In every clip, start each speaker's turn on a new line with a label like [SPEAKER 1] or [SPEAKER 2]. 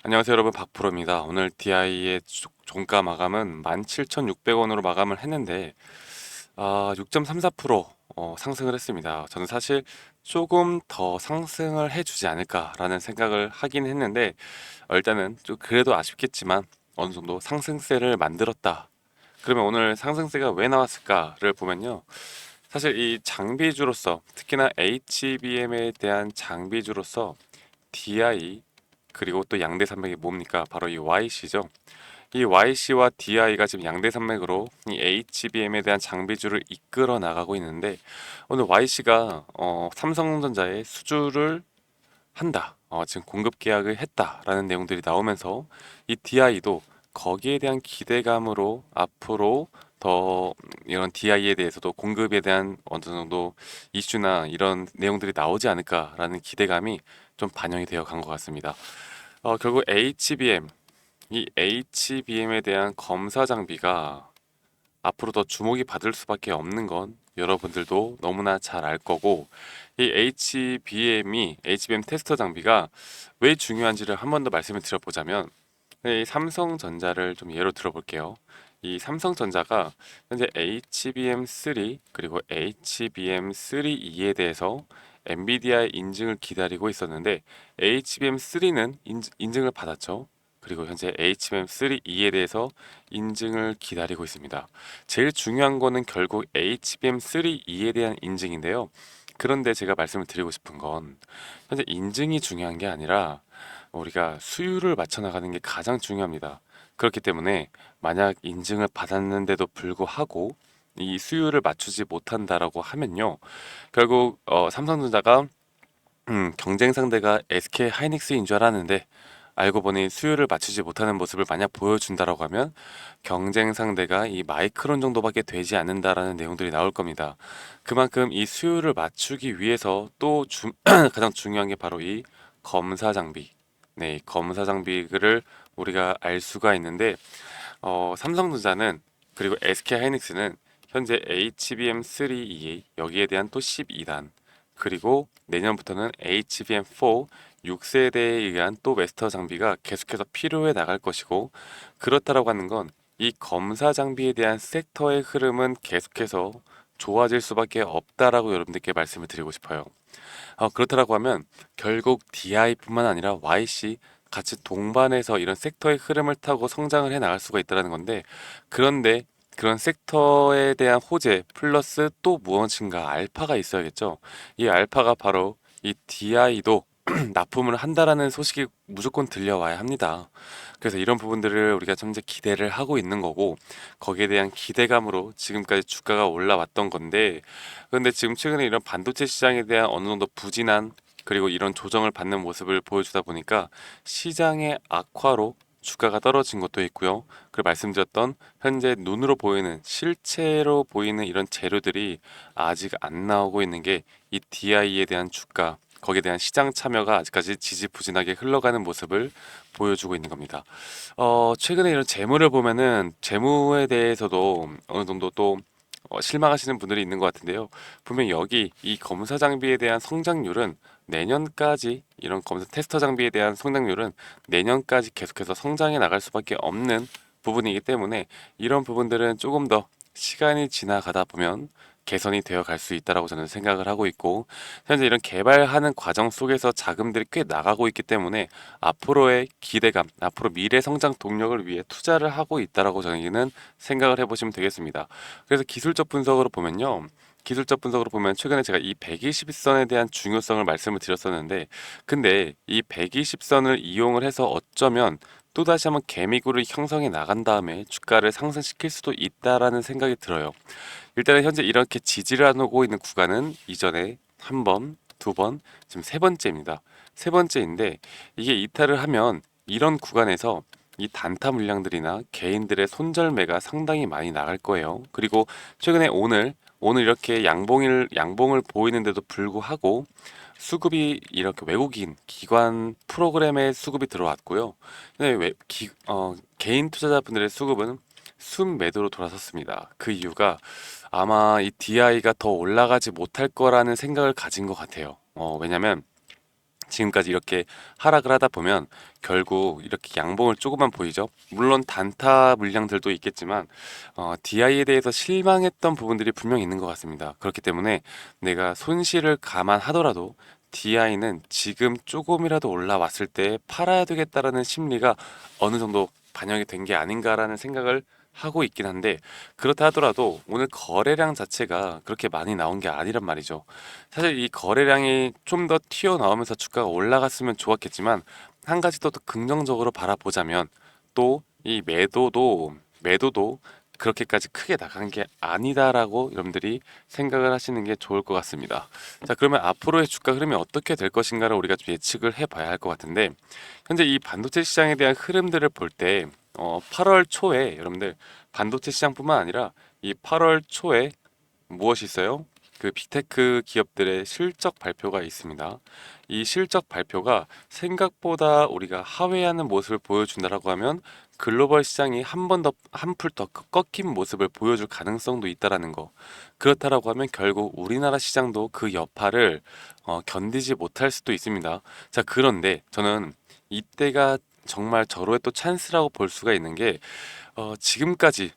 [SPEAKER 1] 안녕하세요 여러분, 박프로입니다. 오늘 DI의 종가 마감은 17,600원으로 마감을 했는데 6.34% 상승을 했습니다. 저는 사실 조금 더 상승을 해주지 않을까라는 생각을 하긴 했는데 일단은 좀 그래도 아쉽겠지만 어느 정도 상승세를 만들었다. 그러면 오늘 상승세가 왜 나왔을까를 보면요. 사실 이 장비주로서, 특히나 HBM에 대한 장비주로서 DI, 그리고 또 양대 산맥이 뭡니까? 바로 이 YC죠. 이 YC와 DI가 지금 양대 산맥으로 이 HBM에 대한 장비주를 이끌어 나가고 있는데, 오늘 YC가 삼성전자에 수주를 한다. 지금 공급 계약을 했다라는 내용들이 나오면서 이 DI도 거기에 대한 기대감으로 앞으로 더 이런 DI에 대해서도 공급에 대한 어느 정도 이슈나 이런 내용들이 나오지 않을까라는 기대감이 좀 반영이 되어 간 것 같습니다. 결국 HBM, 이 HBM에 대한 검사 장비가 앞으로 더 주목이 받을 수밖에 없는 건 여러분들도 너무나 잘 알 거고, 이 HBM 테스터 장비가 왜 중요한지를 한 번 더 말씀을 드려보자면, 이 삼성전자를 좀 예로 들어볼게요. 이 삼성전자가 현재 HBM3 그리고 HBM3E에 대해서 엔비디아의 인증을 기다리고 있었는데, HBM3는 인증을 받았죠. 그리고 현재 HBM3E에 대해서 인증을 기다리고 있습니다. 제일 중요한 거는 결국 HBM3E에 대한 인증인데요. 그런데 제가 말씀을 드리고 싶은 건, 현재 인증이 중요한 게 아니라 우리가 수율을 맞춰 나가는 게 가장 중요합니다. 그렇기 때문에 만약 인증을 받았는데도 불구하고 이 수율을 맞추지 못한다라고 하면요, 결국 삼성전자가 경쟁 상대가 SK 하이닉스인 줄 알았는데 알고 보니 수율을 맞추지 못하는 모습을 만약 보여준다라고 하면 경쟁 상대가 이 마이크론 정도밖에 되지 않는다라는 내용들이 나올 겁니다. 그만큼 이 수율을 맞추기 위해서 또 가장 중요한 게 바로 이 검사 장비. 네, 이 검사 장비를 우리가 알 수가 있는데, 삼성전자는 그리고 SK 하이닉스는 현재 HBM3E 여기에 대한 또 12단, 그리고 내년부터는 HBM4 6세대에 의한 또 웨스터 장비가 계속해서 필요해 나갈 것이고, 그렇다라고 하는 건 이 검사 장비에 대한 섹터의 흐름은 계속해서 좋아질 수밖에 없다라고 여러분들께 말씀을 드리고 싶어요. 그렇다라고 하면 결국 DI뿐만 아니라 YC 같이 동반해서 이런 섹터의 흐름을 타고 성장을 해 나갈 수가 있다는 건데, 그런데 그런 섹터에 대한 호재 플러스 또 무엇인가 알파가 있어야겠죠. 이 알파가 바로 이 DI도 납품을 한다라는 소식이 무조건 들려와야 합니다. 그래서 이런 부분들을 우리가 좀 이제 기대를 하고 있는 거고, 거기에 대한 기대감으로 지금까지 주가가 올라왔던 건데, 그런데 지금 최근에 이런 반도체 시장에 대한 어느 정도 부진한, 그리고 이런 조정을 받는 모습을 보여주다 보니까 시장의 악화로 주가가 떨어진 것도 있고요. 그리고 말씀드렸던 현재 눈으로 보이는, 실체로 보이는 이런 재료들이 아직 안 나오고 있는 게 이 DI에 대한 주가, 거기에 대한 시장 참여가 아직까지 지지부진하게 흘러가는 모습을 보여주고 있는 겁니다. 최근에 이런 재무를 보면은 재무에 대해서도 어느 정도 또 실망하시는 분들이 있는 것 같은데요. 분명 여기 이 검사 장비에 대한 성장률은 내년까지, 이런 검사 테스터 장비에 대한 성장률은 내년까지 계속해서 성장해 나갈 수밖에 없는 부분이기 때문에, 이런 부분들은 조금 더 시간이 지나가다 보면 개선이 되어 갈 수 있다라고 저는 생각을 하고 있고, 현재 이런 개발하는 과정 속에서 자금들이 꽤 나가고 있기 때문에 앞으로의 기대감, 앞으로 미래 성장 동력을 위해 투자를 하고 있다라고 저희는 생각을 해보시면 되겠습니다. 그래서 기술적 분석으로 보면요. 기술적 분석으로 보면 최근에 제가 이 120선에 대한 중요성을 말씀을 드렸었는데, 근데 이 120선을 이용을 해서 어쩌면 또다시 한번 개미굴을 형성해 나간 다음에 주가를 상승시킬 수도 있다라는 생각이 들어요. 일단은 현재 이렇게 지지를 하고 있는 구간은 이전에 한 번, 두 번, 지금 세 번째입니다. 세 번째인데, 이게 이탈을 하면 이런 구간에서 이 단타 물량들이나 개인들의 손절매가 상당히 많이 나갈 거예요. 그리고 최근에 오늘 이렇게 양봉을 보이는데도 불구하고 수급이 이렇게 외국인 기관 프로그램에 수급이 들어왔고요. 근데 개인 투자자분들의 수급은 순매도로 돌아섰습니다. 그 이유가 아마 이 DI가 더 올라가지 못할 거라는 생각을 가진 것 같아요. 왜냐면 지금까지 이렇게 하락을 하다 보면 결국 이렇게 양봉을 조금만 보이죠. 물론 단타 물량들도 있겠지만 DI에 대해서 실망했던 부분들이 분명히 있는 것 같습니다. 그렇기 때문에 내가 손실을 감안하더라도 DI는 지금 조금이라도 올라왔을 때 팔아야 되겠다라는 심리가 어느 정도 반영이 된 게 아닌가라는 생각을 하고 있긴 한데, 그렇다 하더라도 오늘 거래량 자체가 그렇게 많이 나온 게 아니란 말이죠. 사실 이 거래량이 좀 더 튀어나오면서 주가가 올라갔으면 좋았겠지만, 한 가지 또 긍정적으로 바라보자면 또 이 매도도 그렇게까지 크게 나간 게 아니다라고 여러분들이 생각을 하시는 게 좋을 것 같습니다. 자, 그러면 앞으로의 주가 흐름이 어떻게 될 것인가를 우리가 좀 예측을 해봐야 할 것 같은데, 현재 이 반도체 시장에 대한 흐름들을 볼 때 8월 초에 여러분들 반도체 시장뿐만 아니라 이 8월 초에 무엇이 있어요? 그 빅테크 기업들의 실적 발표가 있습니다. 이 실적 발표가 생각보다 우리가 하회하는 모습을 보여준다라고 하면 글로벌 시장이 한 번 더, 한 풀 더 꺾인 모습을 보여줄 가능성도 있다라는 거. 그렇다라고 하면 결국 우리나라 시장도 그 여파를 견디지 못할 수도 있습니다. 자, 그런데 저는 이때가 정말 절호의 또 찬스라고 볼 수가 있는 게 지금까지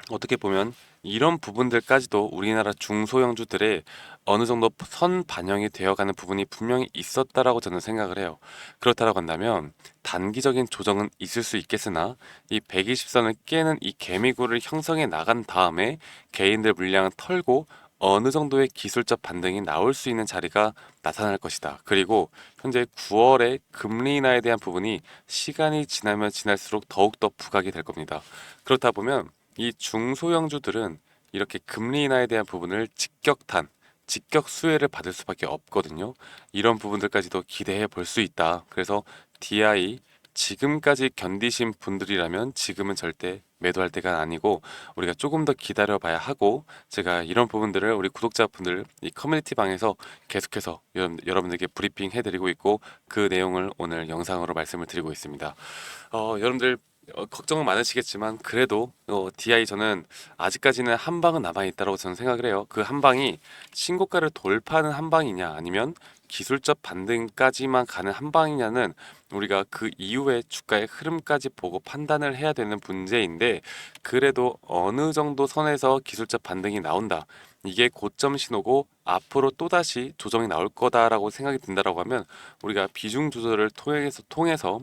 [SPEAKER 1] 어떻게 보면 이런 부분들까지도 우리나라 중소형주들의 어느 정도 선 반영이 되어가는 부분이 분명히 있었다라고 저는 생각을 해요. 그렇다라고 한다면 단기적인 조정은 있을 수 있겠으나 이 120선을 깨는 이 개미굴을 형성해 나간 다음에 개인들 물량을 털고 어느 정도의 기술적 반등이 나올 수 있는 자리가 나타날 것이다. 그리고 현재 9월에 금리 인하에 대한 부분이 시간이 지나면 지날수록 더욱더 부각이 될 겁니다. 그렇다 보면 이 중소형주들은 이렇게 금리 인하에 대한 부분을 직격 수혜를 받을 수밖에 없거든요. 이런 부분들까지도 기대해 볼 수 있다. 그래서 DI 지금까지 견디신 분들이라면 지금은 절대 매도할 때가 아니고 우리가 조금 더 기다려 봐야 하고, 제가 이런 부분들을 우리 구독자분들 이 커뮤니티 방에서 계속해서 여러분들께 브리핑 해드리고 있고, 그 내용을 오늘 영상으로 말씀을 드리고 있습니다. 여러분들 걱정은 많으시겠지만 그래도 DI 저는 아직까지는 한 방은 남아 있다고 저는 생각을 해요. 그 한 방이 신고가를 돌파하는 한 방이냐 아니면 기술적 반등까지만 가는 한 방이냐는 우리가 그 이후에 주가의 흐름까지 보고 판단을 해야 되는 문제인데, 그래도 어느 정도 선에서 기술적 반등이 나온다, 이게 고점 신호고 앞으로 또다시 조정이 나올 거다라고 생각이 든다라고 하면 우리가 비중 조절을 통해서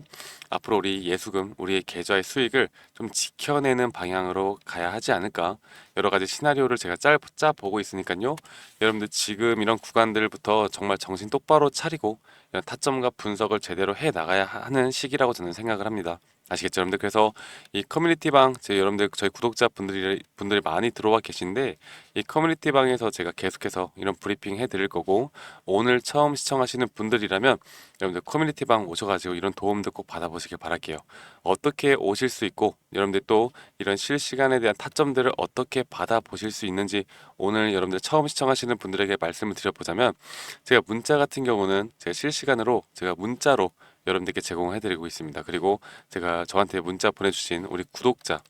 [SPEAKER 1] 앞으로 우리 예수금, 우리의 계좌의 수익을 좀 지켜내는 방향으로 가야 하지 않을까. 여러 가지 시나리오를 제가 짜 보고 있으니까요. 여러분들 지금 이런 구간들부터 정말 정신 똑바로 차리고 이런 타점과 분석을 제대로 해 나가야 하는 시기라고 저는 생각을 합니다. 아시겠죠, 여러분들? 그래서 이 커뮤니티 방, 여러분들 저희 분들이 많이 들어와 계신데, 이 커뮤니티 방에서 제가 계속해서 이런 브리핑 해드릴 거고, 오늘 처음 시청하시는 분들이라면 여러분들 커뮤니티 방 오셔가지고 이런 도움도 꼭 받아보시길 바랄게요. 어떻게 오실 수 있고 여러분들 또 이런 실시간에 대한 타점들을 어떻게 받아보실 수 있는지 오늘 여러분들 처음 시청하시는 분들에게 말씀을 드려보자면, 제가 문자 같은 경우는 제가 실시간으로 제가 문자로 여러분들께 제공해드리고 있습니다. 그리고 제가 저한테 문자 보내주신 우리 구독자,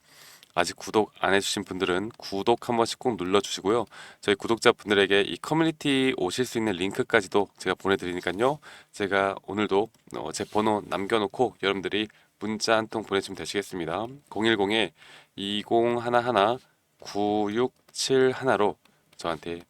[SPEAKER 1] 아직 구독 안 해주신 분들은 구독 한 번씩 꼭 눌러주시고요. 저희 구독자분들에게 이 커뮤니티 오실 수 있는 링크까지도 제가 보내드리니까요. 제가 오늘도 제 번호 남겨놓고 여러분들이 문자 한 통 보내주시면 되시겠습니다. 010-2011-9671로 저한테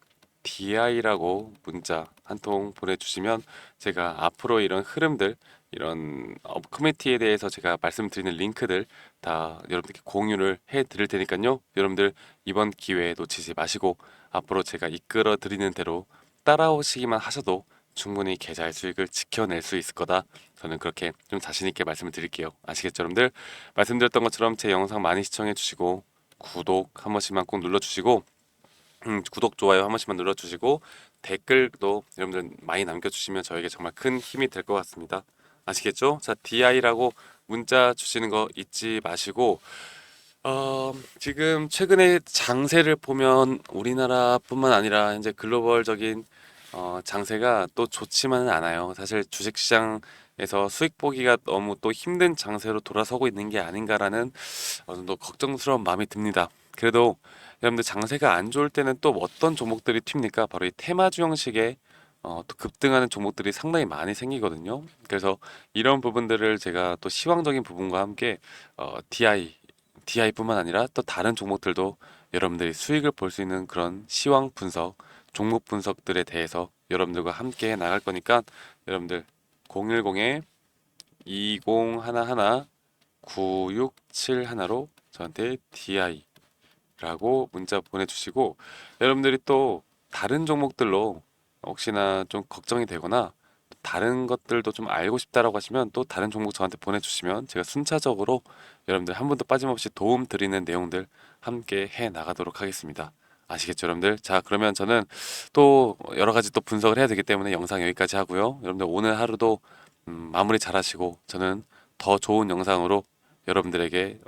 [SPEAKER 1] DI라고 문자 한 통 보내주시면 제가 앞으로 이런 흐름들, 이런 커뮤니티에 대해서 제가 말씀드리는 링크들 다 여러분들께 공유를 해 드릴 테니까요. 여러분들 이번 기회에 놓치지 마시고 앞으로 제가 이끌어 드리는 대로 따라오시기만 하셔도 충분히 계좌의 수익을 지켜낼 수 있을 거다. 저는 그렇게 좀 자신 있게 말씀을 드릴게요. 아시겠죠, 여러분들? 말씀드렸던 것처럼 제 영상 많이 시청해 주시고 구독 한 번씩만 꼭 눌러 주시고 구독 좋아요 한 번씩만 눌러 주시고 댓글도 여러분들 많이 남겨 주시면 저에게 정말 큰 힘이 될 것 같습니다. 아시겠죠? 자, DI라고 문자 주시는 거 잊지 마시고, 지금 최근에 장세를 보면 우리나라뿐만 아니라 이제 글로벌적인 장세가 또 좋지만은 않아요. 사실 주식시장에서 수익 보기가 너무 또 힘든 장세로 돌아서고 있는 게 아닌가라는 어느 정도 걱정스러운 마음이 듭니다. 그래도 여러분들 장세가 안 좋을 때는 또 어떤 종목들이 튑니까? 바로 이 테마주 형식의 또 급등하는 종목들이 상당히 많이 생기거든요. 그래서 이런 부분들을 제가 또 시황적인 부분과 함께 DI뿐만 아니라 또 다른 종목들도 여러분들이 수익을 볼 수 있는 그런 시황 분석, 종목 분석들에 대해서 여러분들과 함께 나갈 거니까 여러분들 010에 2011 9671로 저한테 DI라고 문자 보내주시고 여러분들이 또 다른 종목들로 혹시나 좀 걱정이 되거나 다른 것들도 좀 알고 싶다라고 하시면 또 다른 종목 저한테 보내주시면 제가 순차적으로 여러분들 한 번도 빠짐없이 도움 드리는 내용들 함께 해 나가도록 하겠습니다. 아시겠죠, 여러분들? 자, 그러면 저는 또 여러 가지 또 분석을 해야 되기 때문에 영상 여기까지 하고요. 여러분들 오늘 하루도 마무리 잘 하시고 저는 더 좋은 영상으로 여러분들에게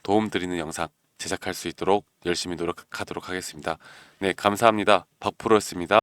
[SPEAKER 1] 도움 드리는 영상 제작할 수 있도록 열심히 노력하도록 하겠습니다. 네, 감사합니다. 박프로였습니다.